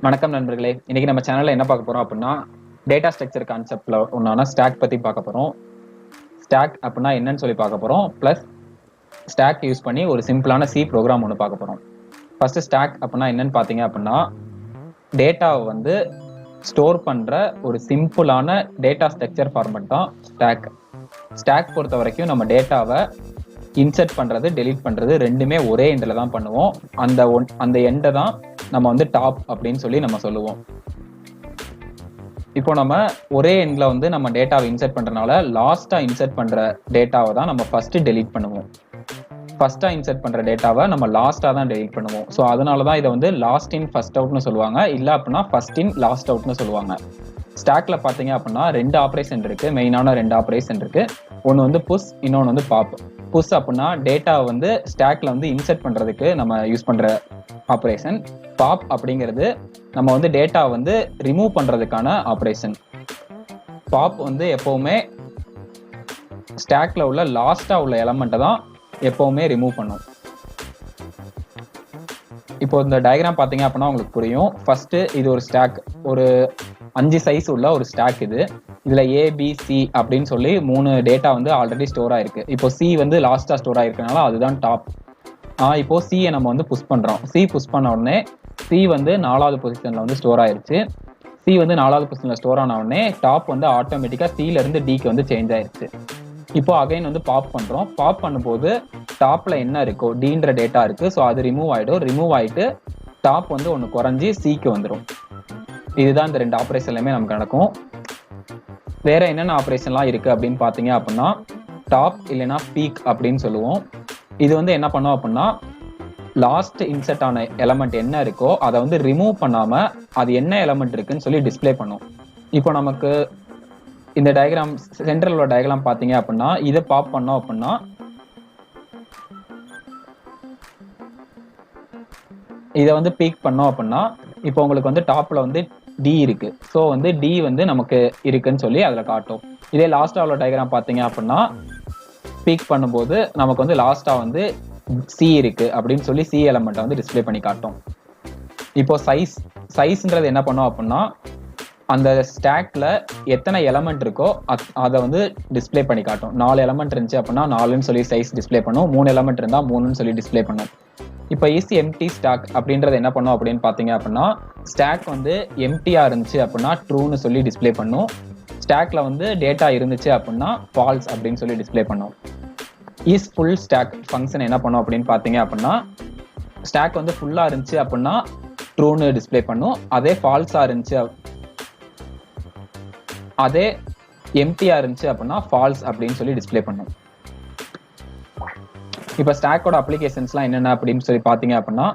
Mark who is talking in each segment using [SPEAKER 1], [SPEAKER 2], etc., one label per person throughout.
[SPEAKER 1] வணக்கம் நண்பர்களே. இன்னைக்கு நம்ம சேனல்ல என்ன பார்க்க போறோம் அப்படின்னா டேட்டா ஸ்ட்ரக்சர் கான்செப்ட்ல ஒன்னான ஸ்டாக் பத்தி பார்க்க போறோம். ஸ்டாக் அப்படின்னா என்னன்னு சொல்லி பார்க்க போறோம். பிளஸ் ஸ்டாக் யூஸ் பண்ணி ஒரு சிம்பிளான சி ப்ரோக்ராம் ஒன்று பார்க்க போறோம். ஃபர்ஸ்ட் ஸ்டாக் அப்படின்னா என்னன்னு பார்த்தீங்க அப்படின்னா டேட்டாவை வந்து ஸ்டோர் பண்ற ஒரு சிம்பிளான டேட்டா ஸ்ட்ரக்சர் ஃபார்மேட் தான் ஸ்டாக். ஸ்டாக் பொறுத்த வரைக்கும் நம்ம டேட்டாவை இன்சர்ட் பண்றது டெலீட் பண்றது ரெண்டுமே ஒரே எண்டில் தான் பண்ணுவோம். அந்த எண்டை தான் நம்ம வந்து டாப் அப்படின்னு சொல்லி நம்ம சொல்லுவோம். இப்போ நம்ம ஒரே எண்ட்ல வந்து நம்ம டேட்டாவை இன்சர்ட் பண்றதுனால லாஸ்டா இன்சர்ட் பண்ற டேட்டாவை தான் நம்ம ஃபர்ஸ்ட் டெலீட் பண்ணுவோம். ஃபர்ஸ்டா இன்சர்ட் பண்ற டேட்டாவை நம்ம லாஸ்டா தான் டெலீட் பண்ணுவோம். ஸோ அதனால தான் இதை வந்து லாஸ்ட் இன் ஃபர்ஸ்ட் அவுட்னு சொல்லுவாங்க, இல்லை அப்படின்னா ஃபர்ஸ்ட் இன் லாஸ்ட் அவுட்னு சொல்லுவாங்க. ஸ்டாக்ல பார்த்தீங்க அப்படின்னா ரெண்டு ஆப்ரேஷன் இருக்கு, மெயினான ரெண்டு ஆப்ரேஷன் இருக்கு. ஒன்று வந்து புஷ், இன்னொன்று வந்து பாப். புஷ் அப்படின்னா டேட்டாவை வந்து ஸ்டாக்ல வந்து இன்சர்ட் பண்றதுக்கு நம்ம யூஸ் பண்ற ஆப்ரேஷன். பாப் அப்படிங்கிறது நம்ம வந்து டேட்டா வந்து ரிமூவ் பண்றதுக்கான ஆப்ரேஷன். பாப் வந்து எப்பவுமே ஸ்டாக்ல உள்ள லாஸ்டா உள்ள எலமெண்ட்டை தான் எப்பவுமே ரிமூவ் பண்ணும். இப்போ இந்த டயக்ராம் பார்த்தீங்க அப்படின்னா உங்களுக்கு புரியும். ஃபர்ஸ்ட் இது ஒரு ஸ்டாக், ஒரு 5 சைஸ் உள்ள ஒரு ஸ்டாக். இதுல ஏபிசி அப்படின்னு சொல்லி 3 டேட்டா வந்து ஆல்ரெடி ஸ்டோர் ஆயிருக்கு. இப்போ சி வந்து லாஸ்டா ஸ்டோர் ஆயிருக்கனால அதுதான் டாப். இப்போ சியை நம்ம வந்து புஷ் பண்றோம். சி புஷ் பண்ண உடனே சி வந்து 4வது பொசிஷன்ல வந்து ஸ்டோர் ஆயிருச்சு. சி வந்து 4வது பொசிஷன்ல ஸ்டோர் ஆன உடனே டாப் வந்து ஆட்டோமேட்டிக்கா சில இருந்து டிக்கு வந்து சேஞ்ச் ஆயிருச்சு. இப்போ அகைன் வந்து பாப் பண்றோம். பாப் பண்ணும்போது டாப்ல என்ன இருக்கோ டின்ற டேட்டா இருக்கு, ஸோ அது ரிமூவ் ஆயிடும். ரிமூவ் ஆயிட்டு டாப் வந்து ஒன்று குறைஞ்சி சிக்கு வந்துடும். இதுதான் இந்த ரெண்டு ஆப்ரேஷன்லையுமே நமக்கு நடக்கும். வேற என்னென்ன ஆப்ரேஷன்லாம் இருக்கு அப்படின்னு பார்த்தீங்க அப்படின்னா டாப் இல்லைன்னா பீக் அப்படின்னு சொல்லுவோம். இது வந்து என்ன பண்ணோம் அப்படின்னா லாஸ்ட் இன்சர்ட் ஆன எலமெண்ட் என்ன இருக்கோ அதை வந்து ரிமூவ் பண்ணாம அது என்ன எலமெண்ட் இருக்குன்னு சொல்லி டிஸ்பிளே பண்ணும். இப்போ நமக்கு இந்த டயக்ராம் சென்ட்ரல் உள்ள டயக்ராம் பார்த்தீங்க அப்படின்னா இதை பாப் பண்ணோம் அப்படின்னா இதை வந்து பீக் பண்ணோம் அப்படின்னா இப்போ உங்களுக்கு வந்து டாப்ல வந்து டி இருக்கு. ஸோ வந்து டி வந்து நமக்கு இருக்குன்னு சொல்லி அதில் காட்டும். இதே லாஸ்டா உள்ள டயக்ராம் பார்த்தீங்க அப்படின்னா பீக் பண்ணும்போது நமக்கு வந்து லாஸ்டா வந்து சி இருக்கு அப்படின்னு சொல்லி சி எலமெண்ட்டை வந்து டிஸ்பிளே பண்ணி காட்டும். இப்போ சைஸ்ன்றது என்ன பண்ணோம் அப்படின்னா அந்த ஸ்டாக்ல எத்தனை எலமெண்ட் இருக்கோ அதை வந்து டிஸ்பிளே பண்ணி காட்டும். 4 எலமெண்ட் இருந்துச்சு அப்படின்னா 4ன்னு சொல்லி சைஸ் டிஸ்பிளே பண்ணும். 3 எலமெண்ட் இருந்தால் 3ன்னு சொல்லி டிஸ்பிளே பண்ணும். இப்போ isEmpty ஸ்டாக் அப்படின்றது என்ன பண்ணும் அப்படின்னு பார்த்தீங்க அப்படின்னா ஸ்டாக் வந்து எம்டியா இருந்துச்சு அப்படின்னா ட்ரூன்னு சொல்லி டிஸ்பிளே பண்ணும். ஸ்டாக்ல வந்து டேட்டா இருந்துச்சு அப்படின்னா ஃபால்ஸ் அப்படின்னு சொல்லி டிஸ்பிளே பண்ணும். isFull ஸ்டாக் ஃபங்க்ஷன் என்ன பண்ணும் அப்படின்னு பார்த்தீங்க அப்படின்னா ஸ்டாக் வந்து ஃபுல்லா இருந்துச்சு அப்படின்னா ட்ரூன்னு டிஸ்பிளே பண்ணும். அதே ஃபால்ஸா இருந்துச்சு, அதே எம்டியா இருந்துச்சு அப்படின்னா ஃபால்ஸ் அப்படின்னு சொல்லி டிஸ்பிளே பண்ணும். இப்போ ஸ்டாக்கோட அப்ளிகேஷன்ஸ்லாம் என்னென்ன அப்படின்னு சொல்லி பார்த்தீங்க அப்படின்னா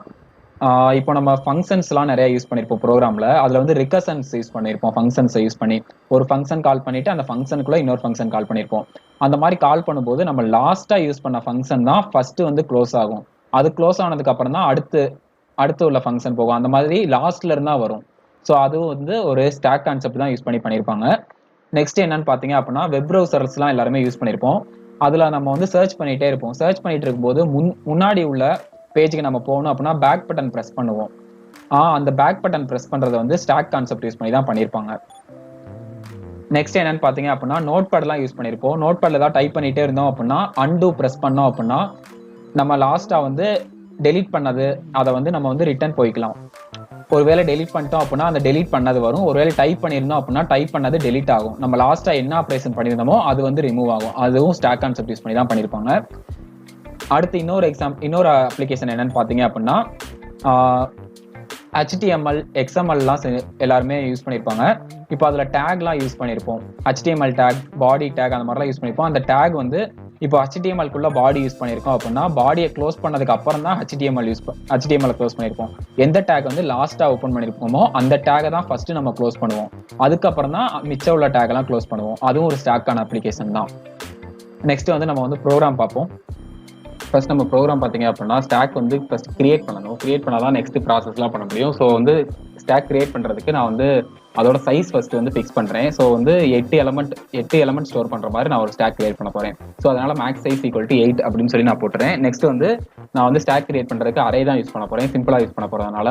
[SPEAKER 1] இப்போ நம்ம ஃபங்க்ஷன்ஸ்லாம் நிறைய யூஸ் பண்ணியிருப்போம் ப்ரோக்ராமில். அதில் வந்து ரிகர்சன்ஸ் யூஸ் பண்ணியிருப்போம். ஃபங்க்ஷன்ஸை யூஸ் பண்ணி ஒரு ஃபங்க்ஷன் கால் பண்ணிட்டு அந்த ஃபங்க்ஷனுக்குள்ள இன்னொரு ஃபங்க்ஷன் கால் பண்ணியிருப்போம். அந்த மாதிரி கால் பண்ணும்போது நம்ம லாஸ்ட்டாக யூஸ் பண்ண ஃபங்க்ஷன் தான் ஃபர்ஸ்ட் வந்து க்ளோஸ் ஆகும். அது க்ளோஸ் ஆனதுக்கு அப்புறம் தான் அடுத்து உள்ள ஃபங்க்ஷன் போகும். அந்த மாதிரி லாஸ்ட்ல இருந்தா வரும். ஸோ அதுவும் வந்து ஒரு ஸ்டாக் கான்செப்ட் தான் யூஸ் பண்ணியிருப்பாங்க. நெக்ஸ்ட் என்னன்னு பார்த்தீங்க அப்படின்னா வெப் ப்ரௌசர்ஸ்லாம் எல்லாருமே யூஸ் பண்ணியிருப்போம். அதில் நம்ம வந்து சர்ச் பண்ணிட்டே இருப்போம். சர்ச் பண்ணிட்டு இருக்கும்போது முன்னாடி உள்ள பேஜுக்கு நம்ம போகணும் அப்படின்னா பேக் பட்டன் ப்ரெஸ் பண்ணுவோம். அந்த பேக் பட்டன் ப்ரெஸ் பண்றதை வந்து ஸ்டாக் கான்செப்ட் யூஸ் பண்ணி தான் பண்ணியிருப்பாங்க. நெக்ஸ்ட் என்னன்னு பார்த்தீங்க அப்படின்னா நோட் பேட்லாம் யூஸ் பண்ணியிருப்போம். நோட் பேட்ல ஏதாவது டைப் பண்ணிட்டே இருந்தோம் அப்படின்னா அன்டூ ப்ரெஸ் பண்ணோம் அப்படின்னா நம்ம லாஸ்டா வந்து டெலீட் பண்ணது அதை வந்து நம்ம வந்து ரிட்டர்ன் போய்க்கலாம். ஒருவேளை டெலீட் பண்ணிட்டோம் அப்படின்னா அந்த டெலீட் பண்ணது வரும். ஒருவேளை டைப் பண்ணியிருந்தோம் அப்படின்னா டைப் பண்ணது டெலீட் ஆகும். நம்ம லாஸ்டா என்ன ஆப்ரேஷன் பண்ணியிருந்தோமோ அது வந்து ரிமூவ் ஆகும். அதுவும் ஸ்டாக் கான்செப்ட் யூஸ் பண்ணி தான் பண்ணியிருப்பாங்க. அடுத்து இன்னொரு அப்ளிகேஷன் என்னன்னு பார்த்தீங்க அப்படின்னா HTML XMLலாம் எல்லாருமே யூஸ் பண்ணியிருப்பாங்க. இப்போ அதில் டேக்லாம் யூஸ் பண்ணியிருப்போம். HTML டேக், பாடி டேக் அந்த மாதிரிலாம் யூஸ் பண்ணியிருப்போம். அந்த டேக் வந்து இப்போ HTMLக்குள்ள பாடி யூஸ் பண்ணியிருக்கோம் அப்படின்னா பாடியை க்ளோஸ் பண்ணதுக்கு அப்புறம் தான் HTML க்ளோஸ் பண்ணியிருப்போம். எந்த டேக் வந்து லாஸ்ட்டாக ஓப்பன் பண்ணியிருப்போமோ அந்த டேகை தான் ஃபர்ஸ்ட் நம்ம க்ளோஸ் பண்ணுவோம். அதுக்கப்புறம் தான் மிச்சம் உள்ள டேக்லாம் க்ளோஸ் பண்ணுவோம். அதுவும் ஒரு ஸ்டாக்கான அப்ளிகேஷன் தான். நெக்ஸ்ட் வந்து நம்ம வந்து ப்ரோக்ராம் பார்ப்போம். ஃபர்ஸ்ட் நம்ம ப்ரோக்ராம் பார்த்தீங்க அப்படின்னா ஸ்டாக் வந்து ஃபர்ஸ்ட் கிரியேட் பண்ணணும். கிரியேட் பண்ணாதான் நெக்ஸ்ட் ப்ராசஸ்லாம் பண்ண முடியும். ஸோ வந்து ஸ்டாக் கிரியேட் பண்ணுறதுக்கு நான் வந்து அதோட சைஸ் ஃபர்ஸ்ட் வந்து ஃபிக்ஸ் பண்றேன். ஸோ வந்து 8 எலமெண்ட் ஸ்டோர் பண்ற மாதிரி நான் ஒரு ஸ்டாக் கிரியேட் பண்ண போறேன். ஸோ அதனால மேக்ஸ் சைஸ் ஈக்குவல் டு 8 அப்படின்னு சொல்லி நான் போட்டுறேன். நெக்ஸ்ட் வந்து நான் வந்து ஸ்டாக் கிரியேட் பண்றதுக்கு அரே தான் யூஸ் பண்ண போறேன், சிம்பிளா யூஸ் பண்ண போறதுனால.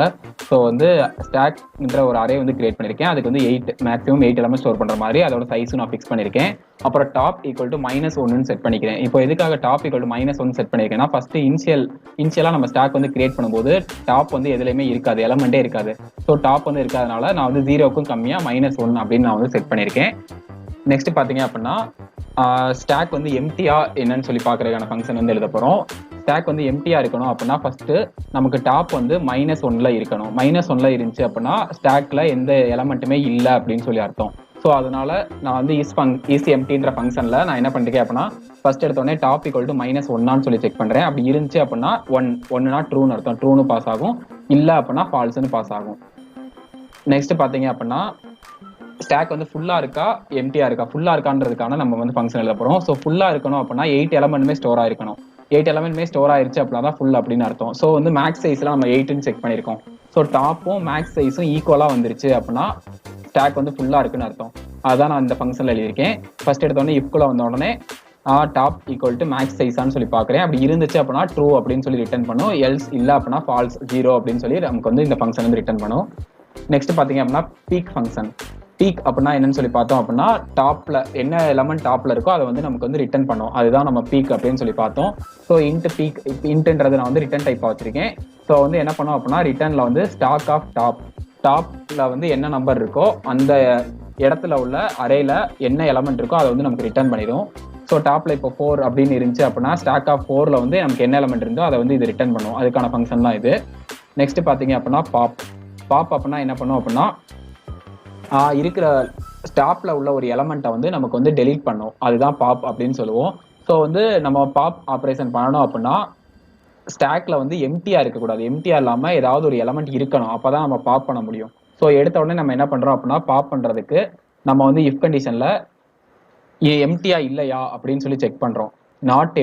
[SPEAKER 1] ஸோ வந்து ஸ்டாக்ன்ற ஒரு அரே வந்து கிரியேட் பண்ணிருக்கேன். அதுக்கு வந்து 8 மேக்ஸிமம் 8 எலமெண்ட் ஸ்டோர் பண்ற மாதிரி அதோட சைஸும் நான் ஃபிக்ஸ் பண்ணிருக்கேன். அப்புறம் டாப் ஈக்குவல் டு -1 செட் பண்ணிக்கிறேன். இப்போ எதுக்காக டாப் ஈக்குவல் டு -1 செட் பண்ணிருக்கேன்னா, ஃபர்ஸ்ட் இனிஷியலா நம்ம ஸ்டாக் வந்து கிரியேட் பண்ணும்போது டாப் வந்து எதுலையுமே இருக்காது, எலமெண்டே இருக்காது. ஸோ டாப் வந்து இருக்காதனால நான் வந்து 0க்கும் கம்மியா -1 அப்படின்னு நான் வந்து செட் பண்ணிருக்கேன். நெக்ஸ்ட் பாத்தீங்க அப்படின்னா ஸ்டாக் வந்து எம்டியா என்னன்னு சொல்லி பாக்குறதுக்கான ஃபங்க்ஷன் வந்து எழுத போறோம். ஸ்டாக் வந்து எம்டியா இருக்கணும் அப்படின்னா ஃபர்ஸ்ட் நமக்கு டாப் வந்து -1ல இருக்கணும். -1ல இருந்துச்சு அப்படின்னா ஸ்டாக்ல எந்த எலமெண்ட்டுமே இல்லை அப்படின்னு சொல்லி அர்த்தம். ஸோ அதனால நான் வந்து isEmptyன்ற ஃபங்க்ஷன்ல நான் என்ன பண்ணிருக்கேன் அப்படின்னா ஃபர்ஸ்ட் எடுத்தோடனே டாப் ஈக்குவல் டு -1 சொல்லி செக் பண்றேன். அப்படி இருந்துச்சு அப்படின்னா ஒன்னுனா ட்ரூன்னு அர்த்தம், ட்ரூன்னு பாஸ் ஆகும். இல்லை அப்படின்னா ஃபால்ஸ்னு பாஸ் ஆகும். நெக்ஸ்ட் பாத்தீங்க அப்படின்னா ஸ்டாக் வந்து ஃபுல்லா இருக்கா எம்டியா இருக்கா, ஃபுல்லா இருக்கான்றதுக்கான நம்ம வந்து ஃபங்க்ஷன் எழுத போறோம். ஸோ ஃபுல்லா இருக்கணும் அப்படின்னா 8 எலமெண்ட்டுமே ஸ்டோர் ஆயிருக்கணும். 8 எலமெண்ட்டுமே ஸ்டோர் ஆயிருச்சு அப்படின்னா தான் ஃபுல் அப்படின்னு அர்த்தம். ஸோ வந்து மேக்ஸ் சைஸ்ல நம்ம 8ன்னு செக் பண்ணிருக்கோம். ஸோ டாப்பும் மேக்ஸ் சைஸும் ஈக்குவலா வந்துருச்சு அப்படின்னா ஸ்டாக் வந்து ஃபுல்லா இருக்குன்னு அர்த்தம். அதான் நான் இந்த ஃபங்க்ஷன்ல எழுதியிருக்கேன். ஃபர்ஸ்ட் எடுத்தோடனே இஃப்குள்ள வந்த உடனே டாப் ஈக்குவல் டு மேக்ஸ் சைஸான்னு சொல்லி பாக்குறேன். அப்படி இருந்துச்சு அப்படின்னா ட்ரூ அப்படின்னு சொல்லி ரிட்டர்ன் பண்ணும். எல்ஸ் இல்ல அப்படின்னா ஃபால்ஸ் 0 அப்படின்னு சொல்லி நமக்கு வந்து இந்த ஃபங்க்ஷன் வந்து ரிட்டர்ன் பண்ணும். நெக்ஸ்ட் பாத்தீங்க அப்படின்னா பீக் ஃபங்க்ஷன். பீக் அப்படின்னா என்னன்னு சொல்லி பார்த்தோம் அப்படின்னா டாப்ல என்ன எலமெண்ட் டாப்ல இருக்கோ அதை வந்து நமக்கு வந்து ரிட்டர்ன் பண்ணும். அதுதான் நம்ம பீக் அப்படின்னு சொல்லி பார்த்தோம். ஸோ இன்ட் பீக், இன்ட்ன்றது நான் வந்து ரிட்டர்ன் டைப்பா வச்சிருக்கேன். ஸோ வந்து என்ன பண்ணும் அப்படின்னா ரிட்டர்ன்ல வந்து ஸ்டாக் ஆஃப் டாப்ல வந்து என்ன நம்பர் இருக்கோ அந்த இடத்துல உள்ள அரேல என்ன எலமெண்ட் இருக்கோ அதை வந்து நமக்கு ரிட்டர்ன் பண்ணிடும். ஸோ டாப்ல இப்போ 4 அப்படின்னு இருந்துச்சு அப்படின்னா ஸ்டாக் ஆஃப் 4ல வந்து நமக்கு என்ன எலமெண்ட் இருந்தோ அதை வந்து இது ரிட்டர்ன் பண்ணும். அதுக்கான ஃபங்க்ஷன் தான் இது. நெக்ஸ்ட் பாத்தீங்க அப்படின்னா பாப் அப்படின்னா என்ன பண்ணும் அப்படின்னா இருக்கிற ஸ்டாப்ல உள்ள ஒரு எலமெண்ட்டை வந்து நமக்கு வந்து டெலீட் பண்ணும். அதுதான் பாப் அப்படின்னு சொல்லுவோம். ஸோ வந்து நம்ம பாப் ஆப்ரேஷன் பண்ணணும் அப்படின்னா ஸ்டாக்ல வந்து எம்டியா இருக்கக்கூடாது, எம்டியா இல்லாம ஏதாவது ஒரு எலமெண்ட் இருக்கணும், அப்பதான் நம்ம பாப் பண்ண முடியும். ஸோ எடுத்த உடனே நம்ம என்ன பண்றோம் அப்படின்னா பாப் பண்றதுக்கு நம்ம வந்து இஃப் கண்டிஷன்ல எம்டியா இல்லையா அப்படின்னு சொல்லி செக் பண்றோம். நாட்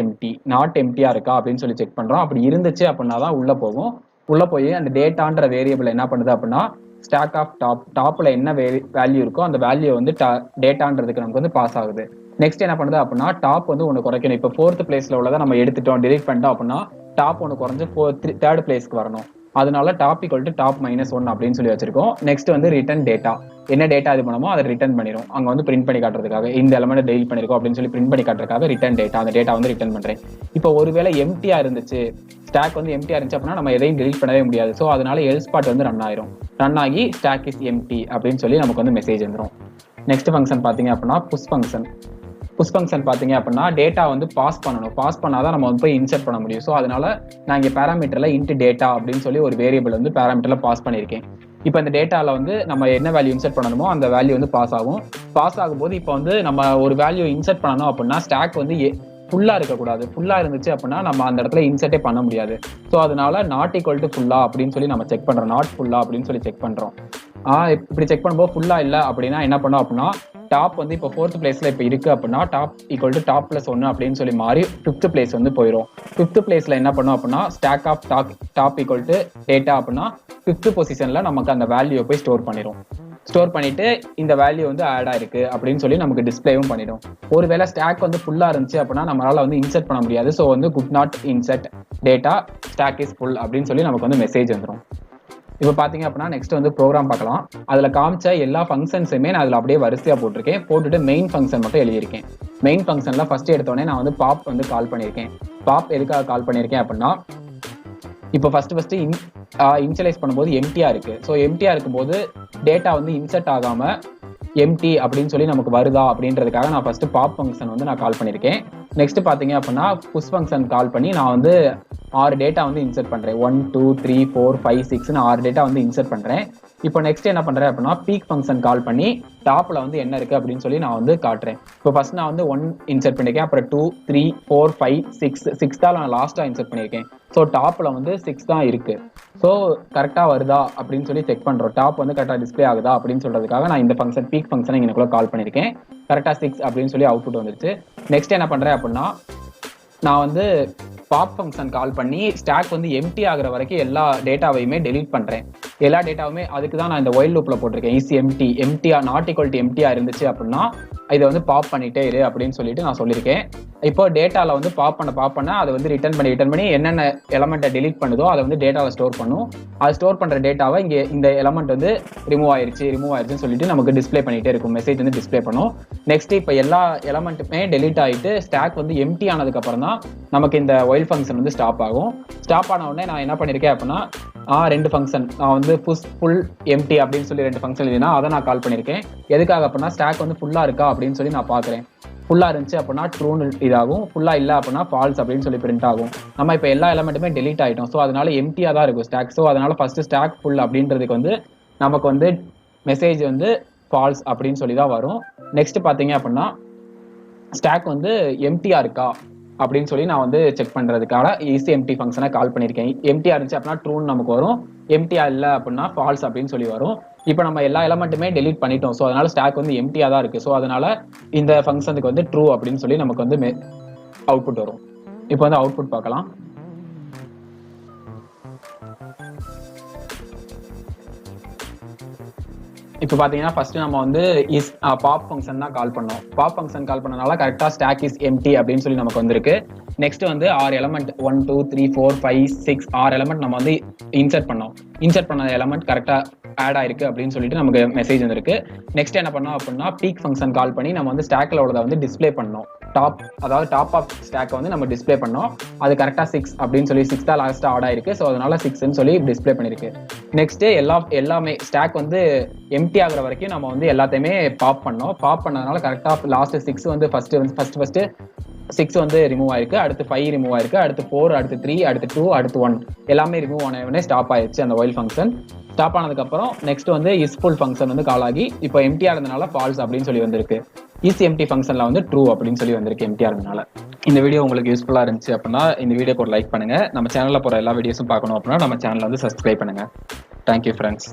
[SPEAKER 1] எம்டியா இருக்கா அப்படின்னு சொல்லி செக் பண்றோம். அப்படி இருந்துச்சு அப்படின்னா தான் உள்ள போகும். உள்ள போய் அந்த டேட்டான்ற வேரியபிள் என்ன பண்ணுது அப்படின்னா ஸ்டாக் ஆஃப் டாப்ல என்ன வேல்யூ இருக்கோ அந்த வேல்யூ வந்து டேட்டான்றதுக்கு நமக்கு வந்து பாஸ் ஆகுது. நெக்ஸ்ட் என்ன பண்ணுது அப்படின்னா டாப் வந்து ஒன்று குறைக்கணும். இப்போ 4th பிளேஸ்ல உள்ளதை நம்ம எடுத்துட்டோம், டிலீட் பண்ணிட்டோம் அப்படின்னா டாப் ஒன்று குறைஞ்சு 3rd பிளேஸ்க்கு வரணும். அதனால டாப் ஈக்குவல் டு டாப் -1 அப்படின்னு சொல்லி வச்சிருக்கோம். நெக்ஸ்ட் வந்து ரிட்டர்ன் டேட்டா, என்ன டேட்டா இது பண்ணுமோ அதை ரிட்டர்ன் பண்ணிடும். அங்க வந்து பிரிண்ட் பண்ணி காட்டுறதுக்காக இந்த எலமெண்ட் டெலிட் பண்ணிருக்கோம் அப்படின்னு சொல்லி பிரிண்ட் பண்ணி காட்டுறதுக்காக ரிட்டர்ன் டேட்டா, அந்த டேட்டா வந்து ரிட்டர்ன் பண்றேன். இப்போ ஒருவேளை எம்டியா இருந்துச்சு, ஸ்டாக் வந்து எம்டியா இருந்துச்சு அப்படின்னா நம்ம எதையும் டெலிட் பண்ணவே முடியாது. ஸோ அதனால எல்ஸ் பார்ட் வந்து ரன் ஆகி ஸ்டாக் இஸ் எம்டி அப்படின்னு சொல்லி நமக்கு வந்து மெசேஜ் வந்துடும். நெக்ஸ்ட் ஃபங்க்ஷன் பாத்தீங்க அப்படின்னா புஷ் ஃபங்க்ஷன் பாத்தீங்க அப்படின்னா டேட்டா வந்து பாஸ் பண்ணணும். பாஸ் பண்ணாதான் நம்ம வந்து போய் இன்சர்ட் பண்ண முடியும். ஸோ அதனால நான் இங்கே பேராமீட்டர்ல இன்ட் டேட்டா அப்படின்னு சொல்லி ஒரு வேரியபிள் வந்து பேராமீட்டர்ல பாஸ் பண்ணியிருக்கேன். இப்போ இந்த டேட்டால வந்து நம்ம என்ன வேல்யூ இன்சர்ட் பண்ணணுமோ அந்த வேல்யூ வந்து பாஸ் ஆகும். பாஸ் ஆகும்போது இப்போ வந்து நம்ம ஒரு வேல்யூ இன்சர்ட் பண்ணணும் அப்படின்னா ஸ்டாக் வந்து ஃபுல்லா இருக்கக்கூடாது. ஃபுல்லா இருந்துச்சு அப்படின்னா நம்ம அந்த இடத்துல இன்சர்ட்டே பண்ண முடியாது. ஸோ அதனால நாட் ஈக்குவல் டு ஃபுல்லா அப்படின்னு சொல்லி நம்ம செக் பண்றோம். நாட் ஃபுல்லா அப்படின்னு சொல்லி செக் பண்றோம். இப்படி செக் பண்ணும்போது ஃபுல்லா இல்லை அப்படின்னா என்ன பண்ணோம் அப்படின்னா டாப் வந்து இப்போ 4th பிளேஸ்ல இப்போ இருக்கு அப்படின்னா டாப் ஈக்குவல் டு டாப் +1 அப்படின்னு சொல்லி மாறி 5th பிளேஸ் வந்து போயிடும். 5th பிளேஸ்ல என்ன பண்ணோம் அப்படின்னா stack of top equal to data அப்படின்னா 5th பொசிஷன்ல நமக்கு அந்த வேல்யூ போய் ஸ்டோர் பண்ணிடும். ஸ்டோர் பண்ணிட்டு இந்த வேல்யூ வந்து ஆட் ஆயிருக்கு அப்படின்னு சொல்லி நமக்கு டிஸ்பிளேவும் பண்ணிடும். ஒருவேளை ஸ்டாக் வந்து ஃபுல்லா இருந்துச்சு அப்படின்னா நம்மளால வந்து இன்சர்ட் பண்ண முடியாது. ஸோ வந்து could not insert data, stack is full அப்படின்னு சொல்லி நமக்கு வந்து மெசேஜ் வந்துடும். இப்போ பாத்தீங்க அப்படின்னா நெக்ஸ்ட் வந்து ப்ரோக்ராம் பார்க்கலாம். அதுல காமிச்ச எல்லா ஃபங்க்ஷன்ஸுமே நான் அதுல அப்படியே வரிசையா போட்டிருக்கேன். போட்டுட்டு மெயின் ஃபங்க்ஷன் மட்டும் எழுதியிருக்கேன். மெயின் ஃபங்க்ஷன்ல ஃபர்ஸ்ட் எடுத்தோடனே நான் வந்து பாப் வந்து கால் பண்ணியிருக்கேன். பாப் எதுக்காக கால் பண்ணியிருக்கேன் அப்படின்னா இப்போ ஃபர்ஸ்ட் இனிஷியலைஸ் பண்ணும்போது எம்டியா இருக்கு. ஸோ எம்டியா இருக்கும்போது டேட்டா வந்து இன்சர்ட் ஆகாம எம்டி அப்படின்னு சொல்லி நமக்கு வருதா அப்படின்றதுக்காக நான் ஃபர்ஸ்ட் பாப் ஃபங்க்ஷன் வந்து நான் கால் பண்ணியிருக்கேன். நெக்ஸ்ட் பாத்தீங்க அப்படின்னா புஷ் ஃபங்க்ஷன் கால் பண்ணி நான் வந்து 6 டேட்டா வந்து இன்சர்ட் பண்றேன். 1 2 3 4 5 6ன்னு 6 டேட்டா வந்து இன்சர்ட் பண்றேன். இப்போ நெக்ஸ்ட் என்ன பண்றேன் அப்படின்னா பீக் ஃபங்க்ஷன் கால் பண்ணி டாப்ல வந்து என்ன இருக்கு அப்படின்னு சொல்லி நான் வந்து காட்டுறேன். இப்போ ஃபர்ஸ்ட் நான் வந்து 1 இன்சர்ட் பண்ணிருக்கேன், அப்புறம் 2 3 4 5 6 தான் நான் லாஸ்டா இன்சர்ட் பண்ணிருக்கேன். ஸோ டாப்ல வந்து 6 தான் இருக்கு. ஸோ கரெக்டா வருதா அப்படின்னு சொல்லி செக் பண்றோம். டாப் வந்து கரெக்டா டிஸ்பிளே ஆகுதா அப்படின்னு சொல்றதுக்காக நான் இந்த ஃபங்க்ஷன் பீக் ஃபங்க்ஷனை இங்கக்குள்ள கால் பண்ணிருக்கேன். கரெக்டா 6 அப்படின்னு சொல்லி அவுட்புட் வந்துருச்சு. நெக்ஸ்ட் என்ன பண்றேன் அப்படின்னா நான் வந்து பாப் ஃபங்க்ஷன் கால் பண்ணி ஸ்டாக் வந்து எம்டி ஆகுற வரைக்கும் எல்லா டேட்டாவையுமே டெலீட் பண்றேன். எல்லா டேட்டாவுமே அதுக்கு தான் நான் இந்த ஒயில் லூப்ல போட்டிருக்கேன். isEmpty எம்டியா நாட் ஈக்குவல் டு எம்டியா இருந்துச்சு அப்படின்னா இதை வந்து பாப் பண்ணிட்டே இரு அப்படின்னு சொல்லிட்டு நான் சொல்லியிருக்கேன். இப்போ டேட்டால வந்து பாப் பண்ண அதை வந்து ரிட்டர்ன் பண்ணி என்னென்ன எலமெண்ட்டை டெலீட் பண்ணுதோ அதை வந்து டேட்டாவை ஸ்டோர் பண்ணும். அது ஸ்டோர் பண்ற டேட்டாவை இங்கே இந்த எலமெண்ட் வந்து ரிமூவ் ஆயிருச்சுன்னு சொல்லிட்டு நமக்கு டிஸ்பிளே பண்ணிட்டே இருக்கும். மெசேஜ் வந்து டிஸ்பிளே பண்ணும். நெக்ஸ்ட் இப்போ எல்லா எலமெண்ட்டுமே டெலீட் ஆகிட்டு ஸ்டாக் வந்து எம்டி ஆனதுக்கு அப்புறம் தான் நமக்கு இந்த ஒயில் ஃபங்க்ஷன் வந்து ஸ்டாப் ஆகும். ஸ்டாப் ஆன உடனே நான் என்ன பண்ணியிருக்கேன் அப்படின்னா 2 ஃபங்க்ஷன் நான் வந்து ஃபுல் எம்டி அப்படின்னு சொல்லி 2 ஃபங்க்ஷன் எழுதினா அதை நான் கால் பண்ணியிருக்கேன். எதுக்காக அப்படின்னா ஸ்டாக் வந்து ஃபுல்லா இருக்கா அப்படின்னு சொல்லி நான் பார்க்குறேன். ஃபுல்லா இருந்துச்சு அப்படின்னா ட்ரூன்னு இதாகும், ஃபுல்லா இல்லை அப்படின்னா ஃபால்ஸ் அப்படின்னு சொல்லி பிரிண்ட் ஆகும். நம்ம இப்போ எல்லா எலமெண்ட்டுமே டெலீட் ஆகிட்டோம். ஸோ அதனால எம்டியாக தான் இருக்கும் ஸ்டாக். ஸோ அதனால ஃபர்ஸ்ட் ஸ்டாக் ஃபுல் அப்படின்றதுக்கு வந்து நமக்கு வந்து மெசேஜ் வந்து ஃபால்ஸ் அப்படின்னு சொல்லி தான் வரும். நெக்ஸ்ட் பார்த்தீங்க அப்படின்னா ஸ்டாக் வந்து எம்டியா இருக்கா அப்படின்னு சொல்லி நான் வந்து செக் பண்றதுக்காக isEmpty ஃபங்க்ஷனை கால் பண்ணியிருக்கேன். எம்டியா இருந்துச்சு அப்படின்னா ட்ரூன்னு நமக்கு வரும், எம்டியா இல்லை அப்படின்னா ஃபால்ஸ் அப்படின்னு சொல்லி வரும். இப்போ நம்ம எல்லா எலமெண்ட்டுமே டெலீட் பண்ணிட்டோம். ஸோ அதனால ஸ்டாக் வந்து எம்டியா தான் இருக்கு. ஸோ அதனால இந்த ஃபங்க்ஷனுக்கு வந்து ட்ரூ அப்படின்னு சொல்லி நமக்கு வந்து அவுட்புட் வரும். இப்போ வந்து அவுட்புட் பார்க்கலாம். இப்போ பார்த்தீங்கன்னா ஃபர்ஸ்ட் நம்ம வந்து பாப் ஃபங்க்ஷன் தான் கால் பண்ணோம். பாப் ஃபங்க்ஷன் கால் பண்ணனால கரெக்டாக ஸ்டாக் இஸ் எம்டி அப்படின்னு சொல்லி நமக்கு வந்திருக்கு. நெக்ஸ்ட் வந்து 6 எலமெண்ட் 1 2 3 4 5 6 6 எலமெண்ட் நம்ம வந்து இன்சர்ட் பண்ண எலமெண்ட் கரெக்டாக ஆட் ஆயிருக்கு அப்படின்னு சொல்லிட்டு நமக்கு மெசேஜ் வந்திருக்கு. நெக்ஸ்ட் என்ன பண்ணோம் அப்படின்னா பீக் ஃபங்க்ஷன் கால் பண்ணி நம்ம வந்து ஸ்டாக்ல உள்ளதை வந்து டிஸ்பிளே பண்ணோம். டாப் ஆஃப் ஸ்டாக்கை வந்து நம்ம டிஸ்பிளே பண்ணோம். அது கரெக்டாக 6 அப்படின்னு சொல்லி 6 தான் லாஸ்ட்டாக ஆட் ஆயிருக்கு. ஸோ அதனால 6ன்னு சொல்லி டிஸ்பிளே பண்ணிருக்கு. நெக்ஸ்ட் எல்லாமே ஸ்டாக் வந்து எம்டி ஆகுற வரைக்கும் நம்ம வந்து எல்லாத்தையுமே பாப் பண்ணதுனால கரெக்டாக லாஸ்ட் 6 வந்து ஃபர்ஸ்ட் 6 வந்து ரிமூவ் ஆயிருக்கு, அடுத்து 5 ரிமூவ் ஆயிருக்கு, அடுத்து 4, அடுத்து 3, அடுத்து 2, அடுத்து 1 எல்லாமே ரிமூவ் ஆன உடனே ஸ்டாப் ஆயிடுச்சு அந்த ஒயில் ஃபங்க்ஷன். ஸ்டாப் ஆனதுக்கு அப்புறம் நெக்ஸ்ட் வந்து isFull ஃபங்க்ஷன் வந்து கால் ஆகி இப்போ எம்டியா இருந்தனால ஃபால்ஸ் அப்படின்னு சொல்லி வந்திருக்கு. isEmpty ஃபங்க்ஷன்ல வந்து ட்ரூ அப்படின்னு சொல்லி வந்திருக்கு எம்டியா இருந்தனால. இந்த வீடியோ உங்களுக்கு யூஸ்ஃபுல்லா இருந்துச்சு அப்படின்னா இந்த வீடியோக்கு ஒரு லைக் பண்ணுங்க. நம்ம சேனல்ல போற எல்லா வீடியோஸும் பார்க்கணும் அப்படின்னா நம்ம சேனலை வந்து சப்ஸ்கிரைப் பண்ணுங்க. Thank you friends.